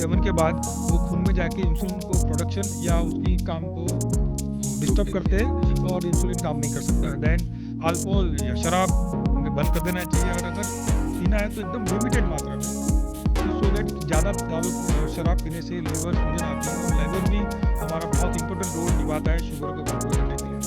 7 के बाद वो खून में जाके इंसुलिन को प्रोडक्शन या उसकी काम को डिस्टर्ब करते हैं और इंसुलिन काम नहीं कर सकता। दैन अल्कोहल या शराब बंद कर देना चाहिए, और अगर पीना है तो एकदम लिमिटेड मात्रा में, सो दैट ज़्यादा शराब पीने से लीवर सूजन आती है, और लीवर भी हमारा बहुत इंपॉर्टेंट रोल निभाता है शुगर को कंट्रोल करने के लिए।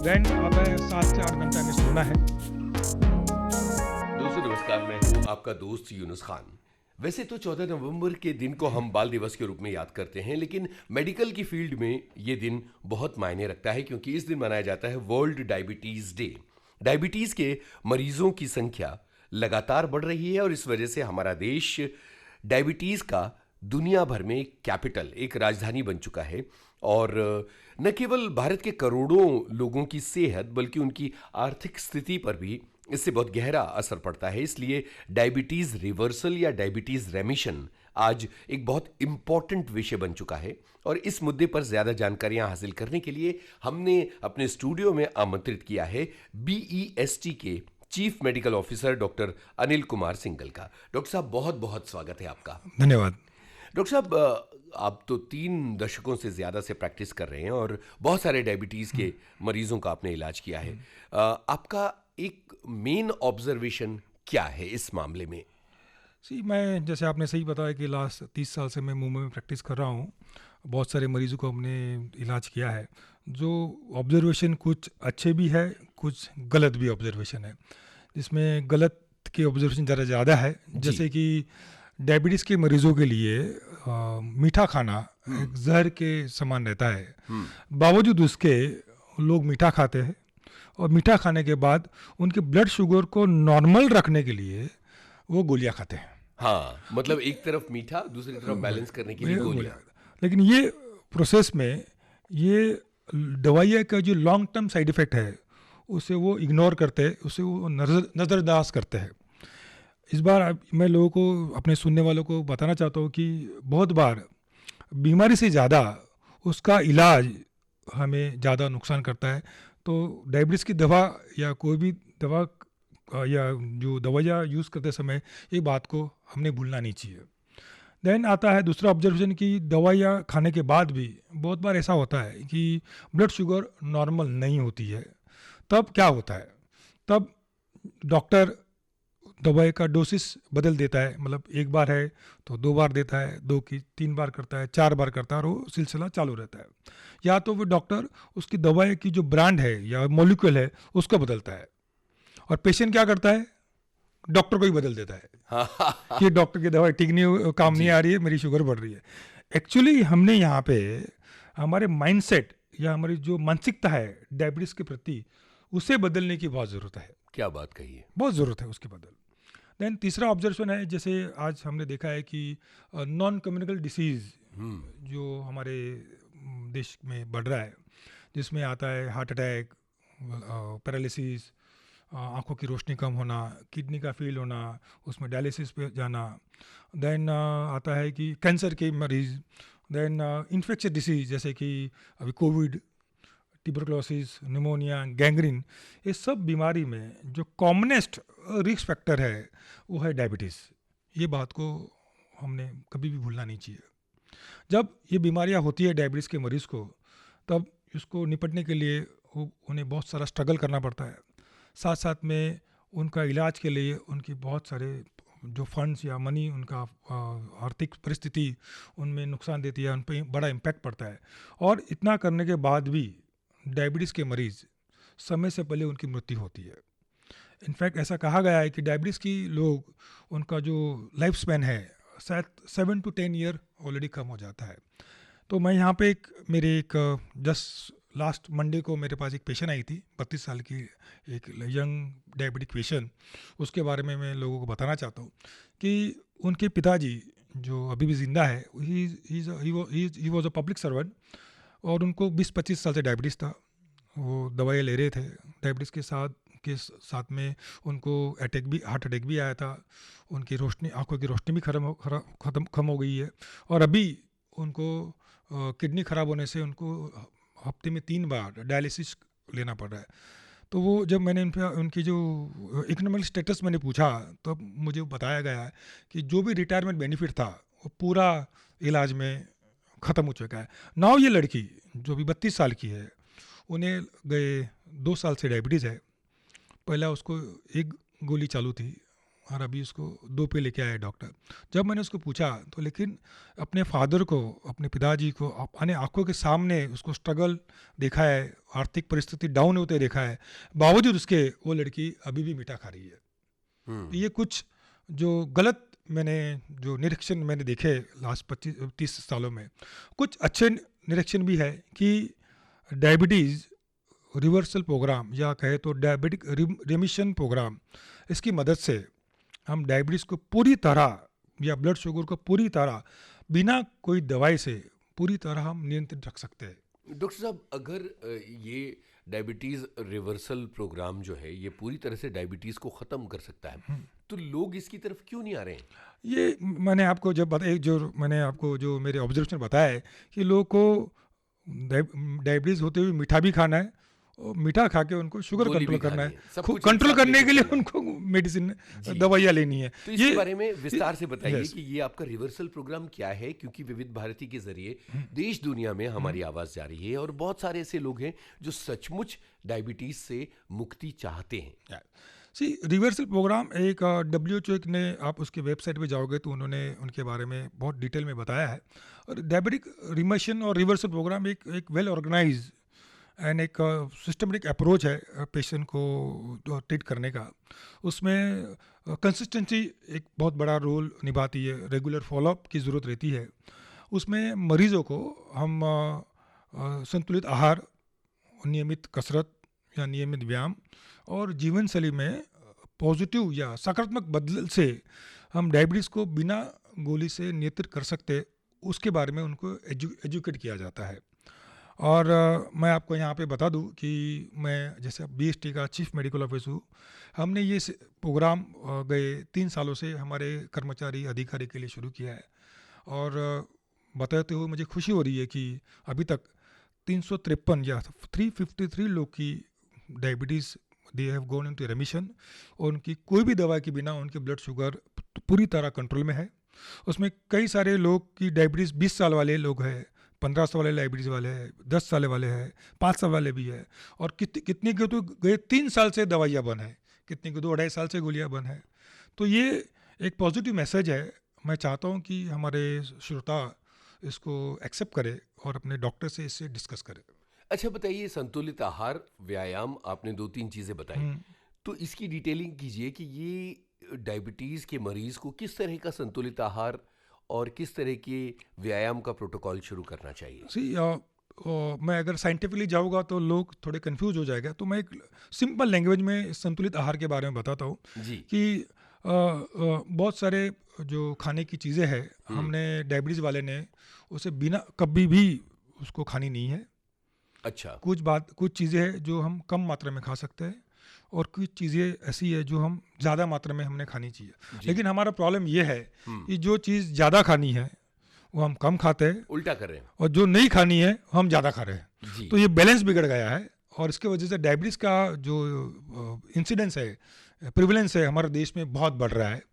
दैन आता है 7 से 8 घंटा में सोना है। दोस्तों नमस्कार, मैं हूँ आपका दोस्त यूनुस खान। वैसे तो 14 नवंबर के दिन को हम बाल दिवस के रूप में याद करते हैं, लेकिन मेडिकल की फील्ड में ये दिन बहुत मायने रखता है, क्योंकि इस दिन मनाया जाता है वर्ल्ड डायबिटीज़ डे। डायबिटीज़ के मरीजों की संख्या लगातार बढ़ रही है, और इस वजह से हमारा देश डायबिटीज़ का दुनिया भर में कैपिटल, एक राजधानी बन चुका है। और न केवल भारत के करोड़ों लोगों की सेहत बल्कि उनकी आर्थिक स्थिति पर भी इससे बहुत गहरा असर पड़ता है। इसलिए डायबिटीज़ रिवर्सल या डायबिटीज़ रेमिशन आज एक बहुत इम्पॉर्टेंट विषय बन चुका है, और इस मुद्दे पर ज़्यादा जानकारियां हासिल करने के लिए हमने अपने स्टूडियो में आमंत्रित किया है BEST के chief medical officer doctor Anil Kumar Singhal का। डॉक्टर साहब, बहुत बहुत स्वागत है आपका। धन्यवाद। डॉक्टर साहब, आप तो 3 दशकों से ज़्यादा से प्रैक्टिस कर रहे हैं और बहुत सारे डायबिटीज़ के मरीजों का आपने इलाज किया है। आपका एक मेन ऑब्जर्वेशन क्या है इस मामले में? मैं, जैसे आपने सही बताया कि लास्ट 30 साल से मैं मुंबई में प्रैक्टिस कर रहा हूँ। बहुत सारे मरीजों को हमने इलाज किया है। जो ऑब्जर्वेशन कुछ अच्छे भी है, कुछ गलत भी ऑब्जर्वेशन है, जिसमें गलत के ऑब्जर्वेशन ज़्यादा है। जैसे कि डायबिटीज़ के मरीजों के लिए मीठा खाना एक जहर के समान रहता है। बावजूद उसके लोग मीठा खाते हैं, और मीठा खाने के बाद उनके ब्लड शुगर को नॉर्मल रखने के लिए वो गोलियां खाते हैं। हाँ, मतलब एक तरफ मीठा, दूसरी तरफ बैलेंस करने के लिए गोलियां। लेकिन ये प्रोसेस में ये दवाइयाँ का जो लॉन्ग टर्म साइड इफ़ेक्ट है उसे वो इग्नोर करते हैं, उसे वो नज़रअंदाज करते हैं। इस बार मैं लोगों को, अपने सुनने वालों को बताना चाहता हूँ कि बहुत बार बीमारी से ज़्यादा उसका इलाज हमें ज़्यादा नुकसान करता है। तो डायबिटीज़ की दवा या कोई भी दवा या जो दवाइयाँ यूज़ करते समय ये बात को हमने भूलना नहीं चाहिए। देन आता है दूसरा ऑब्जर्वेशन कि दवाइयाँ खाने के बाद भी बहुत बार ऐसा होता है कि ब्लड शुगर नॉर्मल नहीं होती है। तब क्या होता है? तब डॉक्टर दवाई का डोसिस बदल देता है। मतलब एक बार है तो 2 बार देता है, 2 की 3 बार करता है, 4 बार करता है, और वो सिलसिला चालू रहता है। या तो वो डॉक्टर उसकी दवाई की जो ब्रांड है या मॉलिक्यूल है उसको बदलता है, और पेशेंट क्या करता है? डॉक्टर को ही बदल देता है कि डॉक्टर की दवाई ठीक नहीं, काम नहीं आ रही है, मेरी शुगर बढ़ रही है। एक्चुअली हमने यहाँ पे हमारे माइंडसेट या हमारी जो मानसिकता है डायबिटीज़ के प्रति, उसे बदलने की बहुत ज़रूरत है। क्या बात कही है, बहुत ज़रूरत है उसकी बदल। देन तीसरा ऑब्जर्वेशन है, जैसे आज हमने देखा है कि नॉन कम्युनिकल डिसीज़ जो हमारे देश में बढ़ रहा है, जिसमें आता है हार्ट अटैक, पैरालिसिस, आँखों की रोशनी कम होना, किडनी का फेल होना, उसमें डायलिसिस पे जाना। देन आता है कि कैंसर के मरीज़, देन इन्फेक्शियस डिसीज़ जैसे कि अभी कोविड, ट्यूबरकुलोसिस, निमोनिया, गैंग्रीन, ये सब बीमारी में जो कॉमनेस्ट रिस्क फैक्टर है वो है डायबिटीज़। ये बात को हमने कभी भी भूलना नहीं चाहिए। जब ये बीमारियां होती है डायबिटीज़ के मरीज़ को, तब इसको निपटने के लिए उन्हें बहुत सारा स्ट्रगल करना पड़ता है। साथ साथ में उनका इलाज के लिए उनकी बहुत सारे जो फंड्स या मनी, उनका आर्थिक परिस्थिति उनमें नुकसान देती है, उन पर बड़ा इम्पैक्ट पड़ता है। और इतना करने के बाद भी डायबिटीज़ के मरीज़ समय से पहले उनकी मृत्यु होती है। इनफैक्ट ऐसा कहा गया है कि डायबिटीज़ की लोग, उनका जो लाइफ स्पैन है शायद 7 to 10 ईयर ऑलरेडी कम हो जाता है। तो मैं यहाँ पे जस्ट लास्ट मंडे को मेरे पास एक पेशेंट आई थी, 32 साल की, एक यंग डायबिटिक पेशेंट। उसके बारे में मैं लोगों को बताना चाहता हूँ कि उनके पिताजी जो अभी भी ज़िंदा है, he was a public servant, और उनको 20-25 साल से डायबिटीज़ था। वो दवाई ले रहे थे। डायबिटीज़ के साथ में उनको हार्ट अटैक भी आया था। उनकी रोशनी, आँखों की रोशनी भी कम हो गई है, और अभी उनको किडनी ख़राब होने से उनको हफ्ते में 3 बार डायलिसिस लेना पड़ रहा है। तो वो जब मैंने उनकी जो इकोनॉमिक स्टेटस मैंने पूछा, तो मुझे बताया गया है कि जो भी रिटायरमेंट बेनिफिट था वो पूरा इलाज में ख़त्म हो चुका है। नाउ ये लड़की जो अभी 32 साल की है, उन्हें गए 2 साल से डायबिटीज़ है। पहला उसको 1 गोली चालू थी और अभी उसको 2 पे लेके आया डॉक्टर। जब मैंने उसको पूछा तो लेकिन अपने फादर को, अपने पिताजी को अपने आंखों के सामने उसको स्ट्रगल देखा है, आर्थिक परिस्थिति डाउन होते देखा है, बावजूद उसके वो लड़की अभी भी मीठा खा रही है। तो ये कुछ जो गलत जो निरीक्षण मैंने देखे लास्ट 25-30 सालों में, कुछ अच्छे निरीक्षण भी है कि डायबिटीज़ रिवर्सल प्रोग्राम या कहे तो डायबिटिक रिमिशन प्रोग्राम, इसकी मदद से हम डायबिटीज़ को पूरी तरह या ब्लड शुगर को पूरी तरह बिना कोई दवाई से पूरी तरह हम नियंत्रित रख सकते हैं। डॉक्टर साहब, अगर ये डायबिटीज़ रिवर्सल प्रोग्राम जो है ये पूरी तरह से डायबिटीज़ को ख़त्म कर सकता है, तो लोग इसकी तरफ क्यों नहीं आ रहे हैं? ये मैंने आपको जो मेरे ऑब्जर्वेशन बताया है कि लोगों को डायबिटीज़ होते हुए मीठा भी खाना है और मीठा खा के उनको शुगर गोली कंट्रोल भी करना खानी है, सब है, कुछ कंट्रोल एक साथ करने के लेके लिए चलना है। उनको मेडिसिन जी। दवाइयाँ लेनी है। तो इसके बारे में विस्तार से बताइए Yes. कि ये आपका रिवर्सल प्रोग्राम क्या है, क्योंकि विविध भारती के जरिए देश दुनिया में हमारी आवाज़ जा रही है और बहुत सारे ऐसे लोग हैं जो सचमुच डायबिटीज़ से मुक्ति चाहते हैं। रिवर्सल प्रोग्राम एक WHO ने, आप उसके वेबसाइट पे जाओगे तो उन्होंने उनके बारे में बहुत डिटेल में बताया है। और डायबिटिक रिमिशन और रिवर्सल प्रोग्राम एक वेल ऑर्गेनाइज एंड एक सिस्टमेटिक अप्रोच है पेशेंट को ट्रीट करने का। उसमें कंसिस्टेंसी एक बहुत बड़ा रोल निभाती है, रेगुलर फॉलोअप की ज़रूरत रहती है। उसमें मरीज़ों को हम संतुलित आहार, नियमित कसरत या नियमित व्यायाम और जीवन शैली में पॉजिटिव या सकारात्मक बदल से हम डायबिटीज़ को बिना गोली से नियंत्रित कर सकते, उसके बारे में उनको एजुकेट किया जाता है। और मैं आपको यहाँ पे बता दूँ कि मैं जैसे BST का चीफ मेडिकल ऑफिसर हूँ। हमने ये प्रोग्राम गए 3 सालों से हमारे कर्मचारी अधिकारी के लिए शुरू किया है और बताते हुए मुझे खुशी हो रही है कि अभी तक 353 या 353 लोग की diabetes they have gone into रेमिशन और उनकी कोई भी दवा के बिना उनके ब्लड शुगर पूरी तरह कंट्रोल में है। उसमें कई सारे लोग की डायबिटीज़ 20 साल वाले लोग हैं, 15 साल वाले डायबिटीज़ वाले हैं, 10 साल वाले हैं, 5 साल वाले भी है और कितने के तो गए 3 साल से दवाइयाँ बंद है, कितने के 2-2.5 साल से गोलियाँ बंद है। तो ये एक पॉजिटिव मैसेज है। मैं चाहता हूँ कि हमारे श्रोता इसको एक्सेप्ट करें और अपने डॉक्टर से इससे डिस्कस करें। अच्छा बताइए, संतुलित आहार, व्यायाम, आपने 2-3 चीज़ें बताई, तो इसकी डिटेलिंग कीजिए कि ये डायबिटीज़ के मरीज़ को किस तरह का संतुलित आहार और किस तरह के व्यायाम का प्रोटोकॉल शुरू करना चाहिए। मैं अगर साइंटिफिकली जाऊँगा तो लोग थोड़े कंफ्यूज हो जाएगा, तो मैं एक सिंपल लैंग्वेज में संतुलित आहार के बारे में बताता हूँ कि बहुत सारे जो खाने की चीज़ें हैं, हमने डायबिटीज़ वाले ने उसे बिना कभी भी उसको खानी नहीं है। अच्छा। कुछ चीज़ें हैं जो हम कम मात्रा में खा सकते हैं और कुछ चीज़ें ऐसी है जो हम ज़्यादा मात्रा में हमने खानी चाहिए। लेकिन हमारा प्रॉब्लम ये है कि जो चीज़ ज़्यादा खानी है वो हम कम खाते हैं, उल्टा कर रहे हैं, और जो नहीं खानी है हम ज़्यादा खा रहे हैं। तो ये बैलेंस बिगड़ गया है और इसके वजह से डायबिटीज़ का जो इंसिडेंस है, प्रिवलेंस है, हमारे देश में बहुत बढ़ रहा है।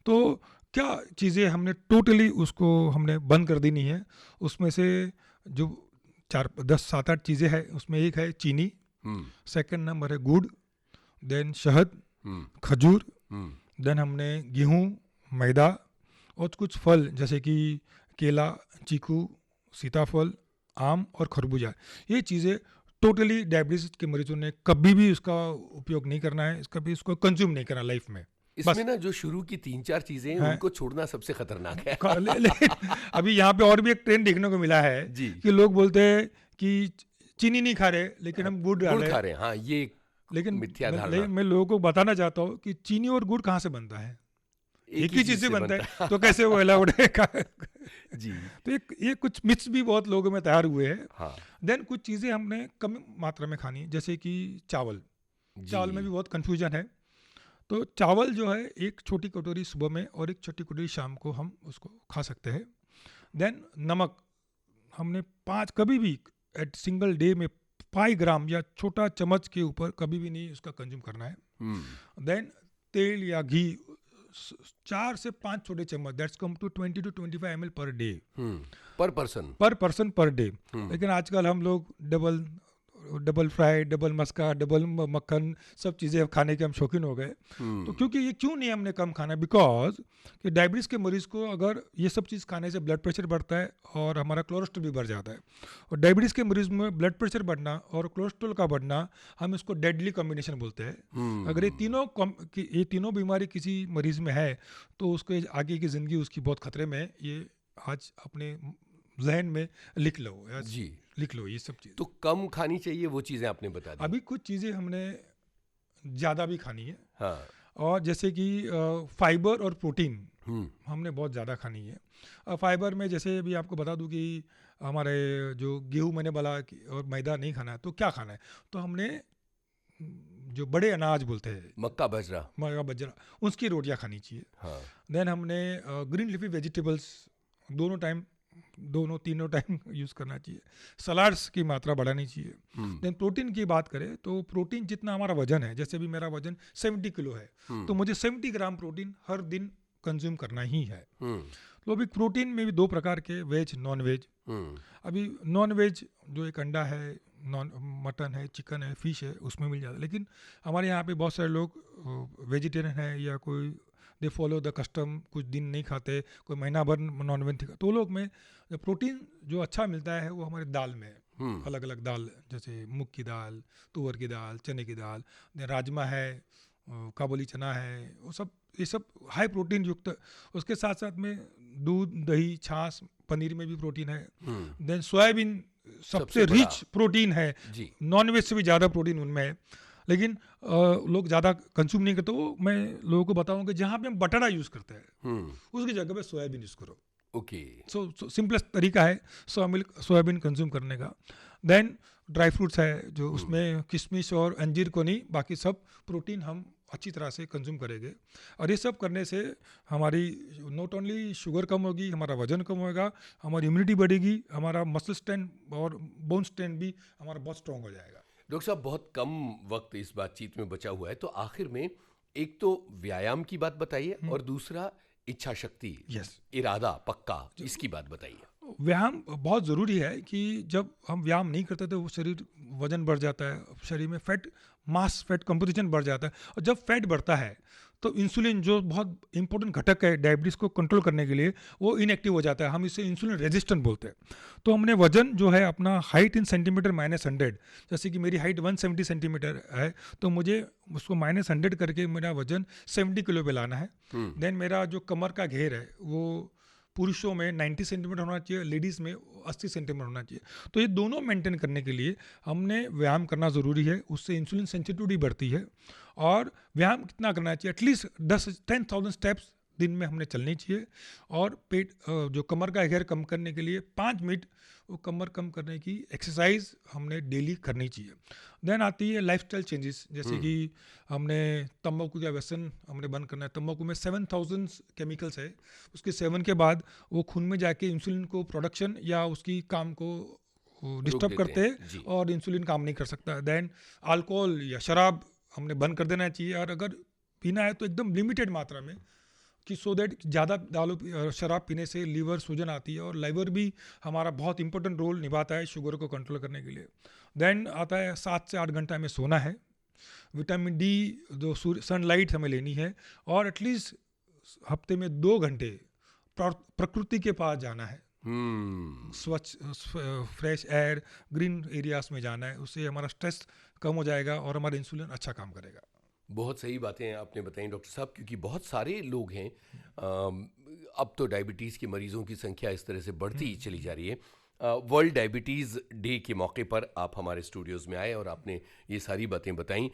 तो क्या चीज़ें हमने टोटली उसको हमने बंद कर देनी है। उसमें से जो 7-8 चीज़ें हैं, उसमें एक है चीनी, सेकंड नंबर है गुड़, देन शहद, खजूर, देन हमने गेहूँ, मैदा और कुछ फल जैसे कि केला, चीकू, सीताफल, आम और खरबूजा। ये चीज़ें टोटली डायबिटीज़ के मरीजों ने कभी भी उसका उपयोग नहीं करना है, कभी इसको कंज्यूम नहीं करना लाइफ में। इसमें ना जो शुरू की 3-4 चीजें हैं उनको छोड़ना सबसे खतरनाक है। अभी यहाँ पे और भी एक ट्रेंड देखने को मिला है कि लोग बोलते हैं कि चीनी नहीं खा रहे लेकिन हम गुड़ खा रहे हैं। हाँ, ये लेकिन मिथ्या धारणा। मैं लोगों को बताना चाहता हूँ कि चीनी और गुड़ कहाँ से बनता है, एक ही चीज से बनता है, तो कैसे वो अलाउड है जी। तो ये कुछ मिथ्स भी बहुत लोगों में तैयार हुए हैं। हाँ। देन कुछ चीज़ें हमने कम मात्रा में खानी, जैसे कि चावल में भी बहुत कन्फ्यूजन है। तो चावल जो है एक छोटी कटोरी सुबह में और एक छोटी कटोरी शाम को हम उसको खा सकते हैं। देन नमक हमने कभी भी एट सिंगल डे में 5 ग्राम या छोटा चम्मच के ऊपर कभी भी नहीं उसका कंज्यूम करना है। देन तेल या घी 4 से 5 छोटे चम्मच, that's come to 20 to 25 ml per day, per person per day. लेकिन आजकल हम लोग डबल फ्राई, डबल मस्का, डबल मक्खन, सब चीज़ें खाने के हम शौकीन हो गए। तो क्योंकि ये क्यों नहीं हमने कम खाना, बिकॉज कि डायबिटीज़ के मरीज़ को अगर ये सब चीज़ खाने से ब्लड प्रेशर बढ़ता है और हमारा कोलेस्ट्रॉल भी बढ़ जाता है। और डायबिटीज़ के मरीज़ में ब्लड प्रेशर बढ़ना और कोलेस्ट्रॉल का बढ़ना, हम इसको डेडली कॉम्बिनेशन बोलते हैं। अगर ये तीनों बीमारी किसी मरीज़ में है तो उसके आगे की ज़िंदगी उसकी बहुत खतरे में है। ये आज अपने जहन में लिख लो जी, लिख लो ये सब चीज़। तो कम खानी चाहिए वो चीज़ें आपने बता दी। अभी कुछ चीज़ें हमने ज़्यादा भी खानी है। हाँ, और जैसे कि फाइबर और प्रोटीन हमने बहुत ज़्यादा खानी है। फाइबर में जैसे भी आपको बता दूं कि हमारे जो गेहूँ मैंने बोला और मैदा नहीं खाना है, तो क्या खाना है, तो हमने जो बड़े अनाज बोलते हैं, मक्का बजरा, उसकी रोटियाँ खानी चाहिए। हाँ, देन हमने ग्रीन लीफी वेजिटेबल्स तीनों टाइम यूज़ करना चाहिए। सलाड्स की मात्रा बढ़ानी चाहिए। देन प्रोटीन की बात करें तो प्रोटीन जितना हमारा वजन है, जैसे भी मेरा वजन 70 किलो है, तो मुझे 70 ग्राम प्रोटीन हर दिन कंज्यूम करना ही है। तो अभी प्रोटीन में भी 2 प्रकार के, वेज नॉन वेज। अभी नॉन वेज जो एक अंडा है, मटन है, चिकन है, फिश है, उसमें मिल जाता है। लेकिन हमारे यहाँ पे बहुत सारे लोग वेजिटेरियन है या कोई दे फॉलो द कस्टम, कुछ दिन नहीं खाते, कोई महीना भर नॉन वेज तो लोग में प्रोटीन जो अच्छा मिलता है वो हमारे दाल में है। अलग अलग दाल, जैसे मूंग की दाल, तुअर की दाल, चने की दाल, राजमा है, काबुली चना है, ये सब हाई प्रोटीन युक्त। उसके साथ साथ में दूध, दही, छाछ, पनीर में भी प्रोटीन है। देन सोयाबीन सबसे रिच प्रोटीन है, नॉन वेज से भी ज़्यादा प्रोटीन उनमें है। लेकिन लोग ज़्यादा कंज्यूम नहीं करते। वो मैं लोगों को बताऊँ कि जहाँ पे हम बटाटा यूज़ करते हैं उसकी जगह पे सोयाबीन यूज़ करो। ओके, सो सिंपलेस्ट तरीका है सोयाबीन कंज्यूम करने का। देन ड्राई फ्रूट्स है जो उसमें किशमिश और अंजीर को नहीं, बाकी सब प्रोटीन हम अच्छी तरह से कंज्यूम करेंगे। और ये सब करने से हमारी नॉट ओनली शुगर कम होगी, हमारा वजन कम होगा, हमारी इम्यूनिटी बढ़ेगी, हमारा मसल स्ट्रेंथ और बोन स्ट्रेंथ भी हमारा बहुत स्ट्रॉन्ग हो जाएगा। डॉक्टर साहब, बहुत कम वक्त इस बातचीत में बचा हुआ है, तो आखिर में एक तो व्यायाम की बात बताइए और दूसरा इच्छा शक्ति, इरादा पक्का, इसकी बात बताइए। व्यायाम बहुत ज़रूरी है कि जब हम व्यायाम नहीं करते तो वो शरीर वजन बढ़ जाता है, शरीर में मास फैट कंपोजिशन बढ़ जाता है। और जब फैट बढ़ता है तो इंसुलिन जो बहुत इंपॉर्टेंट घटक है डायबिटीज़ को कंट्रोल करने के लिए, वो इनएक्टिव हो जाता है। हम इसे इंसुलिन रेजिस्टेंट बोलते हैं। तो हमने वजन जो है अपना हाइट इन सेंटीमीटर -100, जैसे कि मेरी हाइट 170 सेंटीमीटर है, तो मुझे उसको -100 करके मेरा वजन 70 किलो पे लाना है। देन मेरा जो कमर का घेर है वो पुरुषों में 90 सेंटीमीटर होना चाहिए, लेडीज़ में 80 सेंटीमीटर होना चाहिए। तो ये दोनों मेंटेन करने के लिए हमने व्यायाम करना ज़रूरी है। उससे इंसुलिन सेंसिटिविटी बढ़ती है। और व्यायाम कितना करना चाहिए, एटलीस्ट 10,000 स्टेप्स दिन में हमने चलनी चाहिए। और पेट जो कमर का घेर कम करने के लिए 5 मिनट वो कमर कम करने की एक्सरसाइज हमने डेली करनी चाहिए। देन आती है लाइफस्टाइल चेंजेस, जैसे कि हमने तंबाकू का व्यसन हमने बंद करना है। तंबाकू में 7,000 केमिकल्स है, उसके सेवन के बाद वो खून में जाके इंसुलिन को प्रोडक्शन या उसकी काम को डिस्टर्ब करते हैं और इंसुलिन काम नहीं कर सकता। देन अल्कोहल या शराब हमने बंद कर देना चाहिए, और अगर पीना है तो एकदम लिमिटेड मात्रा में, कि सो दैट ज़्यादा शराब पीने से लीवर सूजन आती है, और लीवर भी हमारा बहुत इंपॉर्टेंट रोल निभाता है शुगर को कंट्रोल करने के लिए। देन आता है 7 से 8 घंटा हमें सोना है। विटामिन डी जो सनलाइट हमें लेनी है, और एटलीस्ट हफ्ते में 2 घंटे प्रकृति के पास जाना है। स्वच्छ फ्रेश एयर, ग्रीन एरियाज में जाना है। उससे हमारा स्ट्रेस कम हो जाएगा और हमारा इंसुलिन अच्छा काम करेगा। बहुत सही बातें आपने बताई डॉक्टर साहब, क्योंकि बहुत सारे लोग हैं, अब तो डायबिटीज़ के मरीजों की संख्या इस तरह से बढ़ती ही चली जा रही है। वर्ल्ड डायबिटीज़ डे के मौके पर आप हमारे स्टूडियोज़ में आए और आपने ये सारी बातें बताई।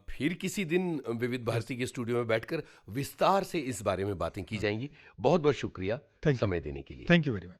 फिर किसी दिन विविध भारती के स्टूडियो में बैठकर विस्तार से इस बारे में बातें की जाएंगी। बहुत बहुत शुक्रिया समय देने के लिए। Thank you very much.